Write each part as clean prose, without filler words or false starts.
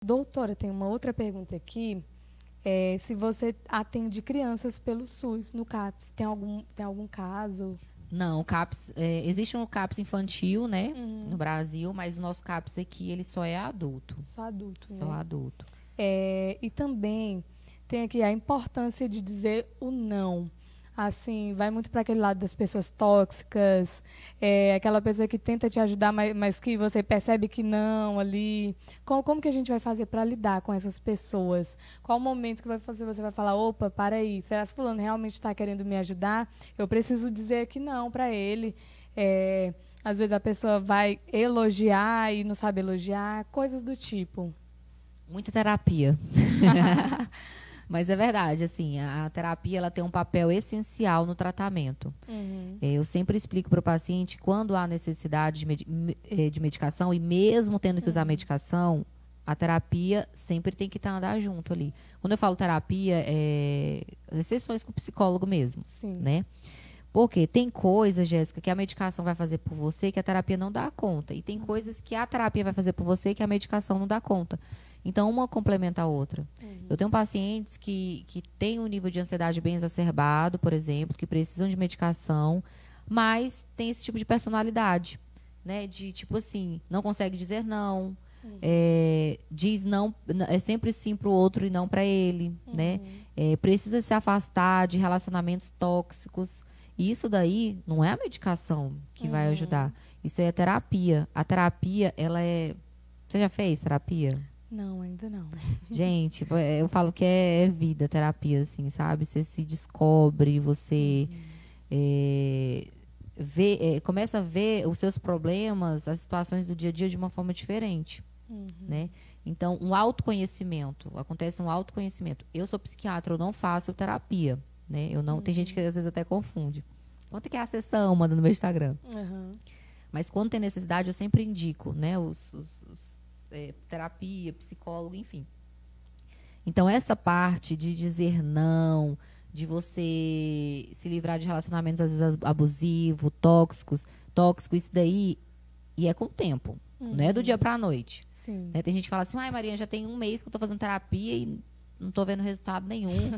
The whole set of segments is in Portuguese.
Doutora, tem uma outra pergunta aqui. Se você atende crianças pelo SUS, no CAPS, tem algum caso? Não, o CAPS, existe um CAPS infantil, né, no Uhum. Brasil, mas o nosso CAPS aqui, ele só é adulto. Só adulto, Só né? adulto. E também tem aqui a importância de dizer o não. Assim, vai muito para aquele lado das pessoas tóxicas, aquela pessoa que tenta te ajudar, mas que você percebe que não ali. Como que a gente vai fazer para lidar com essas pessoas? Qual o momento que você vai falar, opa, para aí, será que fulano realmente está querendo me ajudar? Eu preciso dizer que não para ele. É, Às vezes a pessoa vai elogiar e não sabe elogiar, coisas do tipo. Muita terapia. Mas é verdade, assim, a terapia ela tem um papel essencial no tratamento. Uhum, Eu sempre explico para o paciente quando há necessidade de medicação e mesmo tendo que usar uhum, medicação, a terapia sempre tem que andar junto ali. Quando eu falo terapia, as sessões com o psicólogo mesmo, sim. né? Porque tem coisas, Jéssica, que a medicação vai fazer por você que a terapia não dá conta. E tem coisas que a terapia vai fazer por você que a medicação não dá conta. Então, uma complementa a outra. Eu Uhum, tenho pacientes que têm um nível de ansiedade bem exacerbado, por exemplo, que precisam de medicação, mas tem esse tipo de personalidade, né? De tipo assim, não consegue dizer não, uhum, diz não, é sempre sim para o outro e não para ele, né? uhum, Precisa se afastar de relacionamentos tóxicos. E isso daí não é a medicação que vai ajudar. uhum. Isso aí é terapia. A terapia, ela é. Você já fez terapia? Não, ainda não. Gente, eu falo que é vida, terapia, assim, sabe? Você se descobre, você Uhum, é, começa a ver os seus problemas, as situações do dia a dia de uma forma diferente, né? uhum, Então, um autoconhecimento, acontece um autoconhecimento. Eu sou psiquiatra, eu não faço terapia, né? Eu não, tem gente que uhum, às vezes até confunde. Quanto que é a sessão? Manda no meu Instagram. uhum, Mas quando tem necessidade, eu sempre indico, né? Terapia, psicólogo, enfim. Então, essa parte de dizer não, de você se livrar de relacionamentos, às vezes, abusivos, tóxicos, isso daí, e é com o tempo. Não é do dia uhum. pra noite. Sim. Né? Tem gente que fala assim, ai, Maria, já tem um mês que eu tô fazendo terapia e não tô vendo resultado nenhum.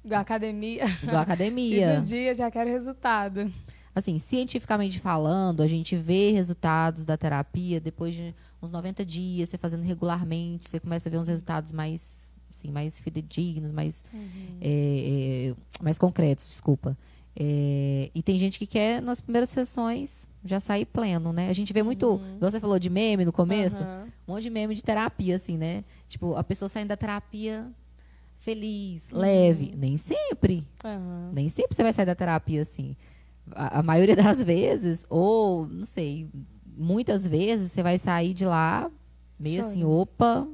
Igual academia. Igual Fiz um academia. dia, já quero resultado. Assim, cientificamente falando, a gente vê resultados da terapia depois de uns 90 dias, você fazendo regularmente, você começa a ver uns resultados mais, assim, mais fidedignos, Uhum, mais concretos, desculpa. E tem gente que quer, nas primeiras sessões, já sair pleno, né? A gente vê muito, uhum, igual você falou de meme no começo, aham, um monte de meme de terapia, assim, né? Tipo, a pessoa saindo da terapia feliz, leve. uhum, Nem sempre. aham. Nem sempre você vai sair da terapia assim. A maioria das vezes, ou, não sei, muitas vezes você vai sair de lá meio assim, Chorando. opa,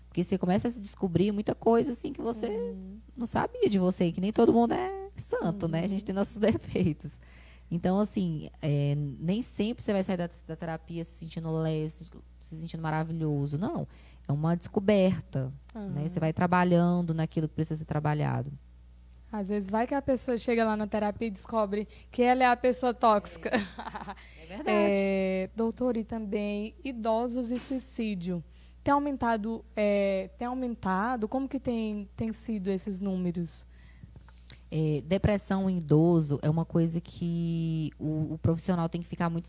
porque você começa a se descobrir muita coisa assim que você Uhum, não sabia de você, que nem todo mundo é santo, né? A gente uhum, tem nossos defeitos. Então, assim, nem sempre você vai sair da terapia se sentindo leve, se sentindo maravilhoso. Não. É uma descoberta, né? Você aham. vai trabalhando naquilo que precisa ser trabalhado. Às vezes vai que a pessoa chega lá na terapia e descobre que ela é a pessoa tóxica. É verdade. Doutor, e também idosos e suicídio. Tem aumentado? Como que tem sido esses números? Depressão em idoso é uma coisa que o profissional tem que ficar muito,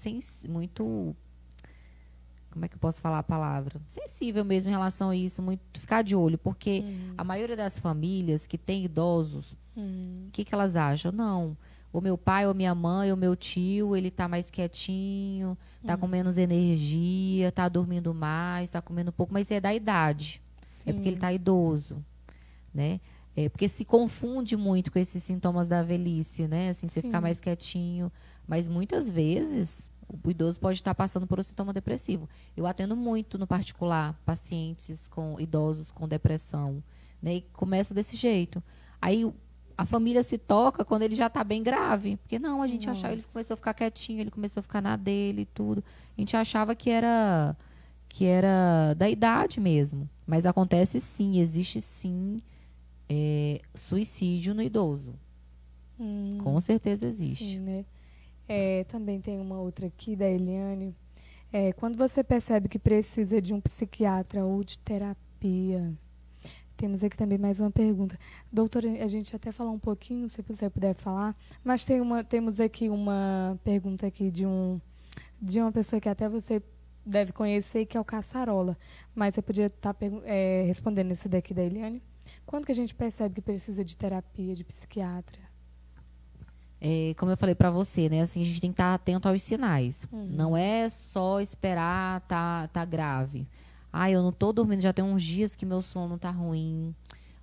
como é que eu posso falar a palavra? Sensível mesmo em relação a isso, muito ficar de olho, porque a Uhum, maioria das famílias que tem idosos, uhum, que elas acham? Não, o meu pai, ou minha mãe, ou meu tio, ele tá mais quietinho, tá com uhum. menos energia, tá dormindo mais, tá comendo pouco, mas isso é da idade. É porque ele Sim, tá idoso, né? Porque se confunde muito com esses sintomas da velhice, né? Assim, você ficar sim. mais quietinho. Mas muitas vezes o idoso pode estar passando por um sintoma depressivo. Eu atendo muito no particular pacientes com idosos com depressão, né? E começa desse jeito. Aí a família se toca quando ele já está bem grave. Porque não, a gente achava, ele Nossa. começou a ficar quietinho, ele começou a ficar na dele e tudo. A gente achava que era da idade mesmo. Mas acontece sim, existe sim suicídio no idoso. Com Hum, certeza sim, existe. né? Também tem uma outra aqui da Eliane. Quando você percebe que precisa de um psiquiatra ou de terapia? Temos aqui também mais uma pergunta. Doutora, a gente até falou um pouquinho, se você puder falar, mas temos aqui uma pergunta aqui de uma pessoa que até você deve conhecer, que é o Caçarola. Mas você podia estar respondendo esse daqui da Eliane? Quando que a gente percebe que precisa de terapia, de psiquiatra? Como eu falei para você, né? Assim, a gente tem que estar atento aos sinais. Uhum. Não é só esperar tá grave. Eu não tô dormindo, já tem uns dias que meu sono tá ruim.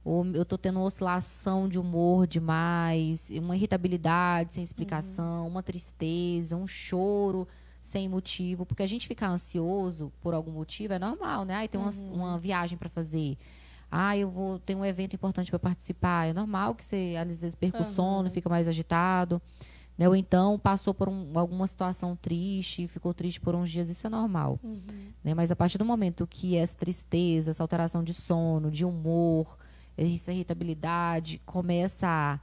Ou eu tô tendo uma oscilação de humor demais, uma irritabilidade sem explicação, uma tristeza, um choro sem motivo. Porque a gente ficar ansioso por algum motivo é normal, né? Tem uma viagem para fazer. Eu ter um evento importante para participar. É normal que você, às vezes, perca o sono, fica mais agitado. Né? Ou então, passou por alguma situação triste, ficou triste por uns dias. Isso é normal. Né? Mas a partir do momento que essa tristeza, essa alteração de sono, de humor, essa irritabilidade começa a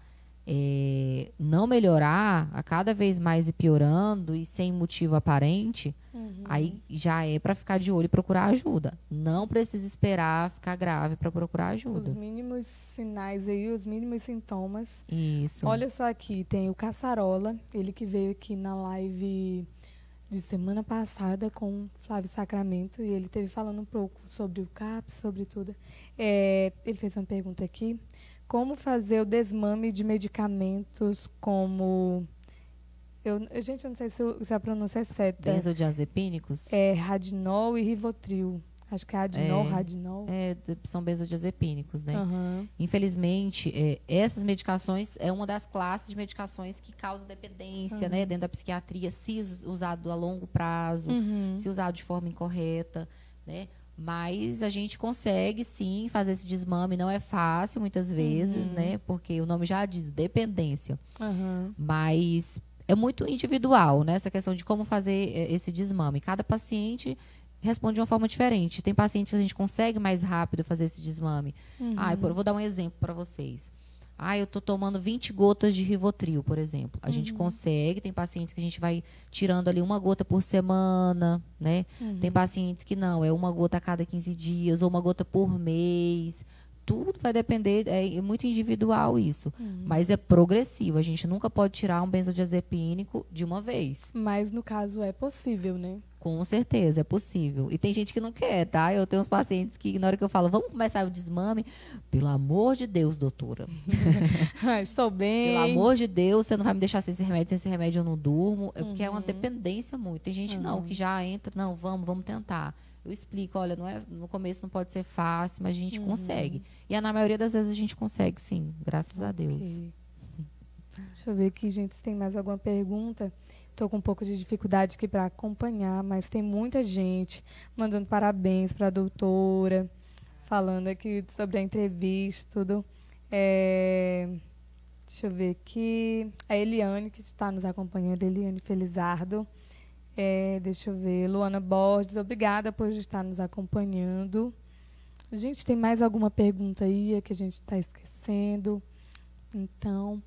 não melhorar, a cada vez mais ir piorando e sem motivo aparente, aí já é para ficar de olho e procurar ajuda. Não precisa esperar ficar grave para procurar ajuda. Os mínimos sinais aí, os mínimos sintomas. Isso. Olha só aqui, tem o Caçarola, ele que veio aqui na live de semana passada com o Flávio Sacramento, e ele esteve falando um pouco sobre o CAPS, sobre tudo. Ele fez uma pergunta aqui. Como fazer o desmame de medicamentos como... Gente, eu não sei se a pronúncia é certa. Benzodiazepínicos? Radinol e Rivotril. Acho que é Radinol. São benzodiazepínicos, né? Uhum. Infelizmente, essas medicações é uma das classes de medicações que causam dependência, né? Dentro da psiquiatria, se usado a longo prazo, se usado de forma incorreta, né? Mas a gente consegue, sim, fazer esse desmame. Não é fácil, muitas vezes, né? Porque o nome já diz, dependência. Mas é muito individual, né? Essa questão de como fazer esse desmame. Cada paciente responde de uma forma diferente. Tem pacientes que a gente consegue mais rápido fazer esse desmame. Eu vou dar um exemplo para vocês. Eu tô tomando 20 gotas de Rivotril, por exemplo. A gente consegue, tem pacientes que a gente vai tirando ali uma gota por semana, né? Tem pacientes que não, é uma gota a cada 15 dias, ou uma gota por mês. Tudo vai depender, é muito individual isso. Mas é progressivo, a gente nunca pode tirar um benzodiazepínico de uma vez. Mas no caso é possível, né? Com certeza, é possível. E tem gente que não quer, tá? Eu tenho uns pacientes que, na hora que eu falo, vamos começar o desmame, pelo amor de Deus, doutora. Estou bem. Pelo amor de Deus, você não vai me deixar sem esse remédio eu não durmo. É porque é uma dependência muito. Tem gente não, que já entra, não, vamos tentar. Eu explico, olha, no começo não pode ser fácil, mas a gente consegue. E na maioria das vezes a gente consegue, sim, graças a Deus. Deixa eu ver aqui, gente, se tem mais alguma pergunta. Estou com um pouco de dificuldade aqui para acompanhar, mas tem muita gente mandando parabéns para a doutora, falando aqui sobre a entrevista, tudo. Deixa eu ver aqui. A Eliane, que está nos acompanhando, Eliane Felizardo. Deixa eu ver. Luana Borges, obrigada por estar nos acompanhando. Gente, tem mais alguma pergunta aí que a gente está esquecendo? Então,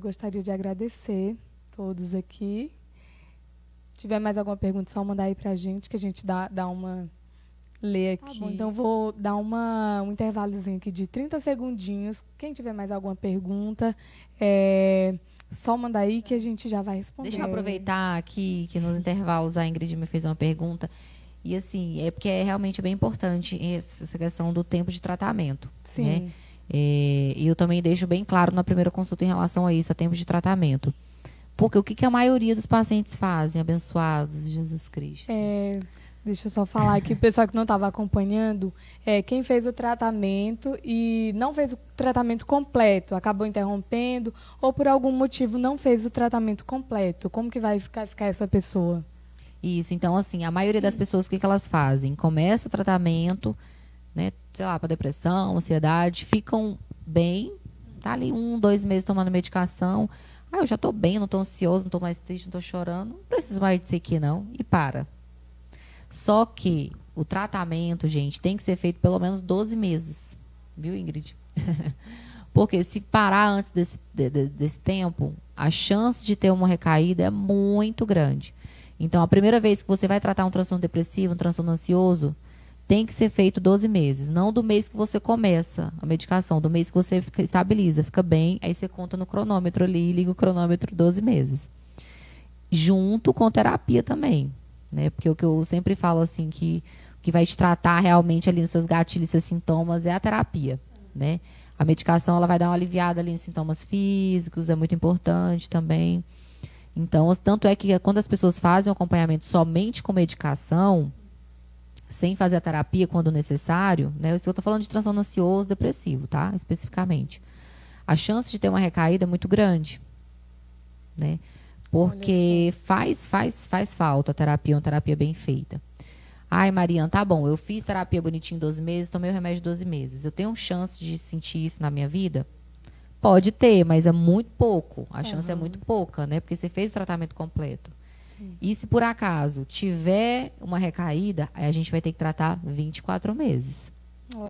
gostaria de agradecer todos aqui. Se tiver mais alguma pergunta, só mandar aí pra gente, que a gente dá uma... Lê aqui. Bom, então, vou dar um intervalozinho aqui de 30 segundinhos. Quem tiver mais alguma pergunta, só mandar aí que a gente já vai responder. Deixa eu aproveitar aqui que nos intervalos a Ingrid me fez uma pergunta. E assim, porque é realmente bem importante essa questão do tempo de tratamento. Sim. Né? E eu também deixo bem claro na primeira consulta em relação a isso, a tempo de tratamento. Porque o que a maioria dos pacientes fazem, abençoados, Jesus Cristo? Deixa eu só falar aqui, o pessoal que não estava acompanhando, quem fez o tratamento e não fez o tratamento completo, acabou interrompendo, ou por algum motivo não fez o tratamento completo, como que vai ficar essa pessoa? Isso, então assim, a maioria das pessoas, o que elas fazem? Começa o tratamento, né, sei lá, para depressão, ansiedade, ficam bem, tá ali 1, 2 meses tomando medicação, eu já estou bem, não estou ansioso, não estou mais triste, não estou chorando, não preciso mais disso aqui não, e para. Só que o tratamento, gente, tem que ser feito pelo menos 12 meses. Viu, Ingrid? Porque se parar antes desse tempo, a chance de ter uma recaída é muito grande. Então, a primeira vez que você vai tratar um transtorno depressivo, um transtorno ansioso, tem que ser feito 12 meses. Não do mês que você começa a medicação, do mês que você estabiliza, fica bem, aí você conta no cronômetro ali e liga o cronômetro 12 meses. Junto com terapia também, né? Porque o que eu sempre falo assim, que o que vai te tratar realmente ali nos seus gatilhos, seus sintomas, é a terapia, né? A medicação, ela vai dar uma aliviada ali nos sintomas físicos, é muito importante também. Então, tanto é que quando as pessoas fazem o acompanhamento somente com medicação, sem fazer a terapia quando necessário, né? Isso eu estou falando de transtorno ansioso, depressivo, tá? Especificamente. A chance de ter uma recaída é muito grande, né? Porque faz falta a terapia, uma terapia bem feita. Ai, Mariana, tá bom, eu fiz terapia bonitinho 12 meses, tomei o remédio 12 meses. Eu tenho chance de sentir isso na minha vida? Pode ter, mas é muito pouco. A chance é muito pouca, né? Porque você fez o tratamento completo. Sim. E se por acaso tiver uma recaída, aí a gente vai ter que tratar 24 meses.